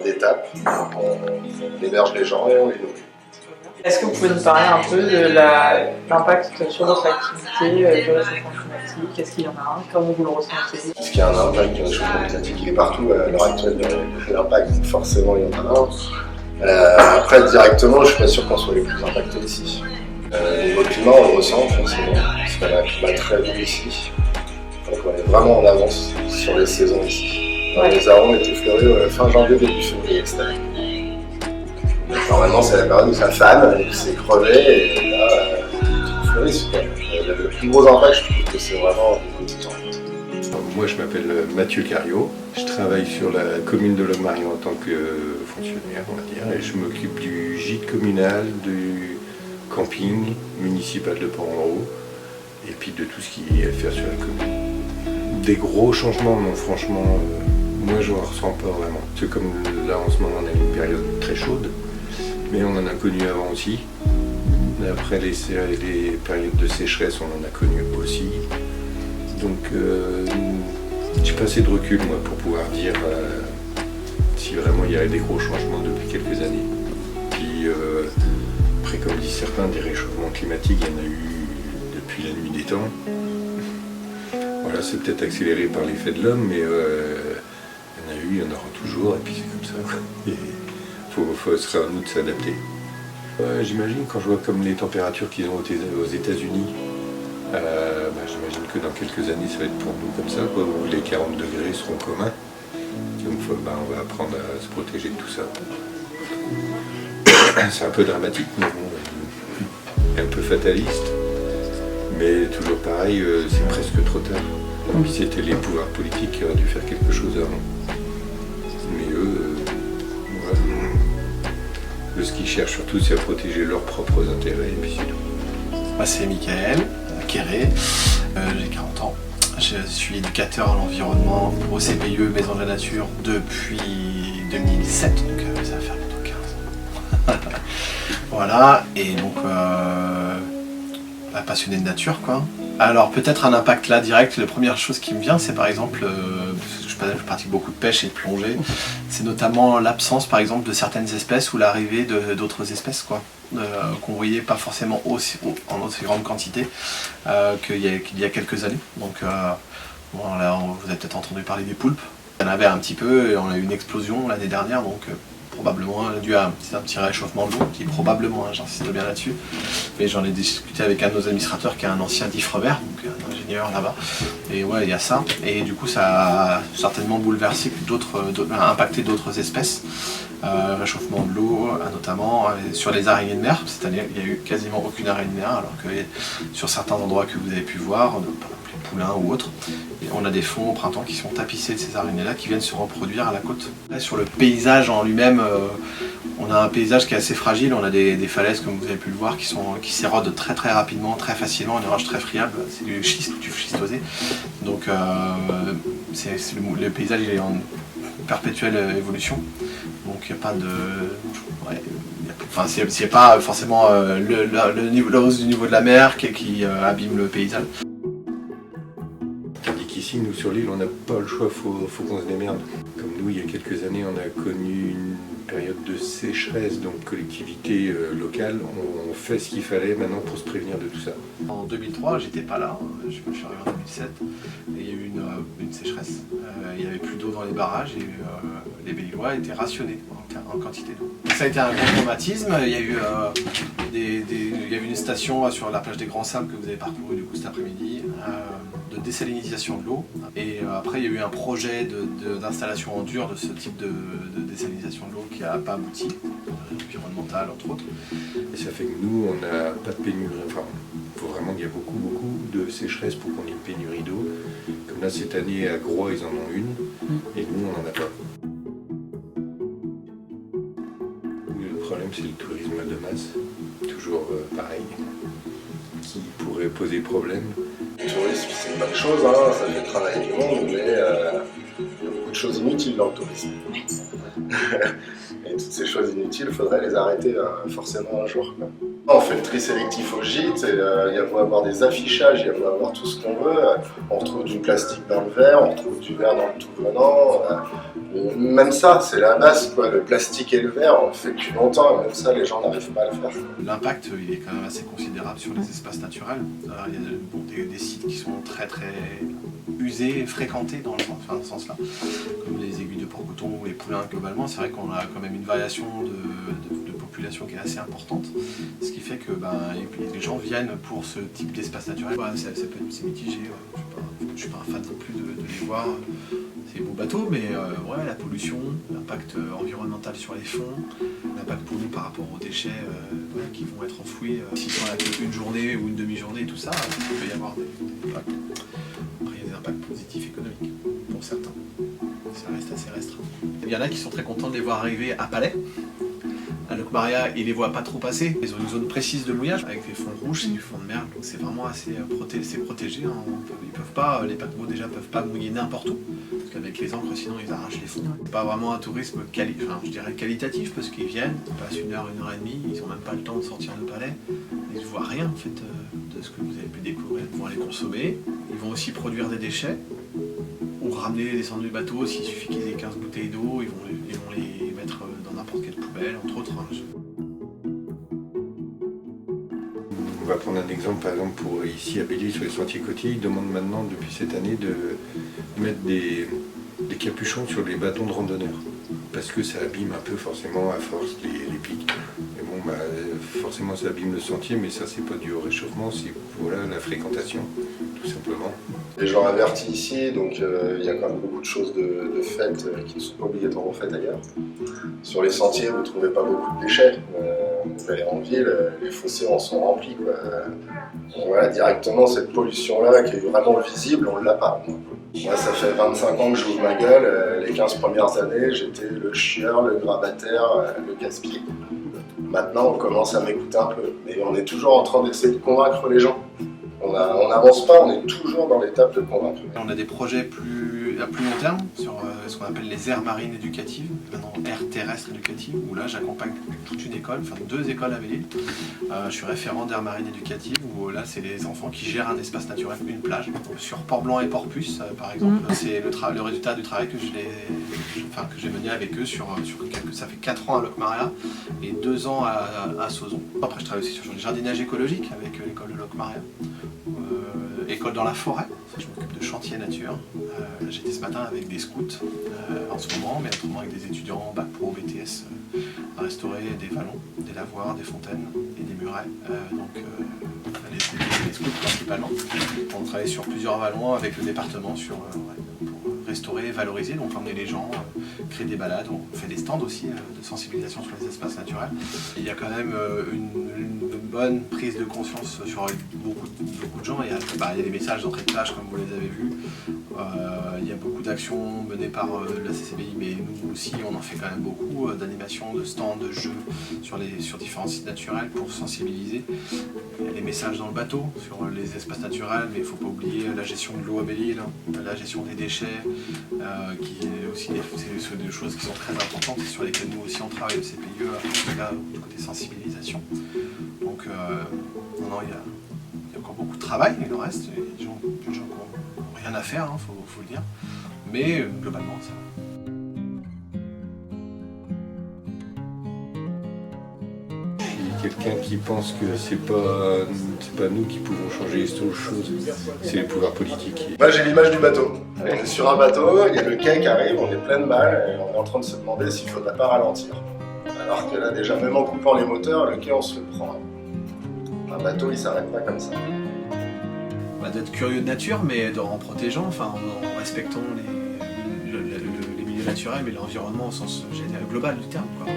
d'étapes. On héberge les gens et on les nourrit. Est-ce que vous pouvez nous parler un peu de l'impact sur votre activité du réchauffement climatique? Est-ce qu'il y en a un? Comment vous le ressentez? Est-ce qu'il y a un impact du réchauffement climatique? Il est partout à l'heure actuelle, l'impact, forcément il y en a un. Après, directement, je ne suis pas sûr qu'on soit les plus impactés ici. Niveau climat, on le ressent forcément, parce qu'on a un climat très doux ici. Donc on est vraiment en avance sur les saisons ici. Les arômes étaient fleuris fin janvier, début février cette année. Normalement, c'est la période où ça fane, où c'est crevé, et là, tout fleurit. Le plus gros impact, je trouve que c'est vraiment au petit temps. Moi, je m'appelle Mathieu Cariot. Je travaille sur la commune de Logmarion en tant que fonctionnaire, on va dire, et je m'occupe du gîte communal, du camping municipal de Port-en-Haut, et puis de tout ce qui est à faire sur la commune. Des gros changements, non, franchement, moi, je ne ressens pas vraiment. C'est comme là, en ce moment, on a une période très chaude, mais on en a connu avant aussi. Après les périodes de sécheresse, on en a connu aussi. Donc, j'ai pas assez de recul, moi, pour pouvoir dire si vraiment il y a des gros changements depuis quelques années. Puis, après, comme disent certains, des réchauffements climatiques, il y en a eu depuis la nuit des temps. Voilà, c'est peut-être accéléré par l'effet de l'homme, mais il y en a eu, il y en aura toujours, et puis c'est comme ça. Ce sera à nous de s'adapter. J'imagine, quand je vois comme les températures qu'ils ont aux États-Unis, j'imagine que dans quelques années, ça va être pour nous comme ça, quoi, où les 40 degrés seront communs. Donc on va apprendre à se protéger de tout ça. C'est un peu dramatique, mais bon, un peu fataliste. Mais toujours pareil, c'est presque trop tard. Et puis c'était les pouvoirs politiques qui auraient dû faire quelque chose avant. Mais eux, ce qu'ils cherchent surtout, c'est à protéger leurs propres intérêts, et puis c'est tout. Moi, c'est Michael Quéré, j'ai 40 ans. Je suis éducateur à l'environnement pour OCPIE Maison de la Nature depuis 2007, donc ça va faire bientôt 15 ans. Voilà, et donc passionné de nature, quoi. Alors peut-être un impact là direct, la première chose qui me vient, c'est par exemple, je pratique beaucoup de pêche et de plongée, c'est notamment l'absence par exemple de certaines espèces ou l'arrivée d'autres espèces, quoi, qu'on voyait pas forcément en aussi grande quantité qu'il y a quelques années. Donc bon, là, vous avez peut-être entendu parler des poulpes. Il y en avait un petit peu et on a eu une explosion l'année dernière, donc probablement dû à un petit réchauffement de l'eau, qui probablement, j'insiste bien là-dessus, mais j'en ai discuté avec un de nos administrateurs qui est un ancien d'Ifremer, donc un ingénieur là-bas, et ouais, il y a ça, et du coup ça a certainement bouleversé impacté d'autres espèces, réchauffement de l'eau notamment, sur les araignées de mer. Cette année il n'y a eu quasiment aucune araignée de mer, alors que sur certains endroits que vous avez pu voir, par exemple les poulains ou autres, on a des fonds au printemps qui sont tapissés de ces araignées-là qui viennent se reproduire à la côte. Sur le paysage en lui-même, on a un paysage qui est assez fragile, on a des falaises comme vous avez pu le voir qui s'érodent très très rapidement, très facilement, une roche très friable, c'est du schiste ou du schistosé. Donc le paysage il est en perpétuelle évolution, donc il n'y a pas de... c'est pas forcément la hausse du niveau de la mer qui abîme le paysage. Ici, nous sur l'île, on n'a pas le choix, faut qu'on se démerde. Comme nous, il y a quelques années, on a connu une période de sécheresse, donc collectivité locale, on fait ce qu'il fallait maintenant pour se prévenir de tout ça. En 2003, j'étais pas là, je suis arrivé en 2007, et il y a eu une sécheresse. Il n'y avait plus d'eau dans les barrages et les Bellois étaient rationnés en quantité d'eau. Ça a été un grand traumatisme. Il y a eu une station sur la plage des Grands Sables que vous avez parcouru du coup cet après-midi, de désalinisation de l'eau. Et après, il y a eu un projet d'installation en dur de ce type de désalinisation de l'eau qui n'a pas abouti, environnemental entre autres. Et ça fait que nous, on n'a pas de pénurie. Enfin, il faut vraiment qu'il y ait beaucoup de sécheresse pour qu'on ait une pénurie d'eau. Comme là, cette année, à Groix, ils en ont une, et nous, on n'en a pas. Le problème, c'est le tourisme de masse, toujours pareil, qui pourrait poser problème. Le tourisme, c'est une bonne chose, ça fait travailler du monde, mais il y a beaucoup de choses inutiles dans le tourisme. Et toutes ces choses inutiles, il faudrait les arrêter forcément un jour, quoi. On fait le tri sélectif au gîte, il y a beau avoir des affichages, il y a beau avoir tout ce qu'on veut, on retrouve du plastique dans le verre, on retrouve du verre dans le tout venant, même ça, c'est la base, quoi. Le plastique et le verre, on le fait depuis longtemps, et même ça, les gens n'arrivent pas à le faire. L'impact, il est quand même assez considérable sur les espaces naturels. Il y a des sites qui sont très usés, fréquentés dans le sens-là, comme les aiguilles de Port-Coton ou les Poulains globalement. C'est vrai qu'on a quand même une variation de population qui est assez importante, ce qui fait que les gens viennent pour ce type d'espace naturel. C'est mitigé, je ne suis pas un fan non plus de les voir. C'est beaux bateaux, mais la pollution, l'impact environnemental sur les fonds, l'impact pour nous par rapport aux déchets qui vont être enfouis. S'ils sont là une journée ou une demi-journée, tout ça, il peut y avoir des impacts. Après, il y a des impacts positifs économiques, pour certains. Ça reste assez restreint. Il y en a qui sont très contents de les voir arriver à Palais. À Locmaria, ils les voient pas trop passer. Ils ont une zone précise de mouillage avec des fonds rouges, c'est du fond de mer, donc c'est vraiment assez protégé. Hein. Ils peuvent pas, les paquebots déjà peuvent pas mouiller n'importe où, parce qu'avec les ancres sinon ils arrachent les fonds. C'est pas vraiment un tourisme qualitatif, parce qu'ils viennent, ils passent 1 heure, 1 heure et demie, ils ont même pas le temps de sortir de Palais, ils ne voient rien en fait de ce que vous avez pu découvrir. Ils vont aller consommer, ils vont aussi produire des déchets, ou ramener des cendres du bateau, s'il suffit qu'ils aient 15 bouteilles d'eau, ils vont les mettre dans n'importe quelle poubelle, entre autres. On va prendre un exemple, par exemple, pour ici à Belle-Île, sur les sentiers côtiers, ils demandent maintenant, depuis cette année, de mettre des capuchons sur les bâtons de randonneurs. Parce que ça abîme un peu, forcément, à force, les pics. Mais bon, forcément, ça abîme le sentier, mais ça, c'est pas dû au réchauffement, c'est la fréquentation, tout simplement. Les gens avertis ici, donc il y a quand même beaucoup de choses de faites qui ne sont pas obligatoirement faites ailleurs. Sur les sentiers, vous ne trouvez pas beaucoup de déchets. Vous allez en ville, les fossés en sont remplis, quoi. Voilà, directement, cette pollution-là qui est vraiment visible, on ne l'a pas. Moi, ça fait 25 ans que j'ouvre ma gueule. Les 15 premières années, j'étais le chieur, le grabataire, le casse-pied. Maintenant, on commence à m'écouter un peu. Mais on est toujours en train d'essayer de convaincre les gens. On n'avance pas, on est toujours dans l'étape de convaincre. On a des projets à plus long terme sur ce qu'on appelle les aires marines éducatives, maintenant aires terrestres éducatives, où là j'accompagne toute une école, enfin 2 écoles à Belle-Île. Je suis référent d'aires marines éducatives, où là c'est les enfants qui gèrent un espace naturel, une plage. Sur Port-Blanc et Port-Puce par exemple, c'est le résultat du travail que j'ai mené avec eux ça fait 4 ans à Locmaria et 2 ans à Sauzon. Après je travaille aussi sur le jardinage écologique avec l'école de Locmaria. École dans la forêt, je m'occupe de chantier nature. J'étais ce matin avec des scouts en ce moment, mais autrement avec des étudiants bac pro, BTS, à restaurer des vallons, des lavoirs, des fontaines et des murets. Les scouts principalement. On travaille sur plusieurs vallons avec le département pour restaurer, valoriser, donc emmener les gens, créer des balades. On fait des stands aussi de sensibilisation sur les espaces naturels. Il y a quand même une bonne prise de conscience sur beaucoup de gens. Il y a des messages d'entrée de plage comme vous les avez vus. Il y a beaucoup d'actions menées par la CCBI, mais nous aussi on en fait quand même beaucoup, d'animations, de stands, de jeux sur différents sites naturels pour sensibiliser. Il y a les messages dans le bateau sur les espaces naturels, mais il ne faut pas oublier la gestion de l'eau à Belle-Île, la gestion des déchets, qui est aussi des choses qui sont très importantes et sur lesquelles nous aussi on travaille au CPIE, là, du côté sensibilisation. Donc non, il y a encore beaucoup de travail, il en reste, il y a des gens qui n'ont rien à faire, faut le dire, mais globalement ça va. Quelqu'un qui pense que c'est pas nous qui pouvons changer les choses, c'est les pouvoirs politiques. Moi j'ai l'image du bateau. On est sur un bateau, il y a le quai qui arrive, on est plein de balles et on est en train de se demander s'il ne faudrait pas ralentir. Alors que là déjà, même en coupant les moteurs, le quai on se le prend. Un bateau il s'arrête pas comme ça. D'être curieux de nature, mais en protégeant, en respectant les milieux naturels, mais l'environnement au sens global du terme, quoi.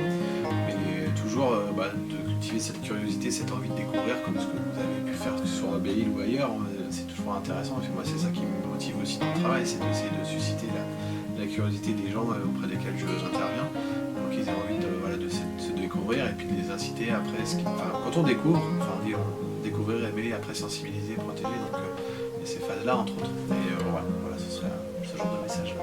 Mais toujours de cultiver cette curiosité, cette envie de découvrir, comme ce que vous avez pu faire, que ce soit à Belle-Île ou ailleurs, c'est toujours intéressant. Et moi, c'est ça qui me motive aussi dans le travail, c'est d'essayer de susciter la curiosité des gens auprès desquels j'interviens, pour qu'ils aient envie de se découvrir et puis de les inciter après. Quand on découvre, on dit découvrir, aimer, après sensibiliser, protéger, donc ces phases-là entre autres. Et voilà, ce serait ce genre de message-là.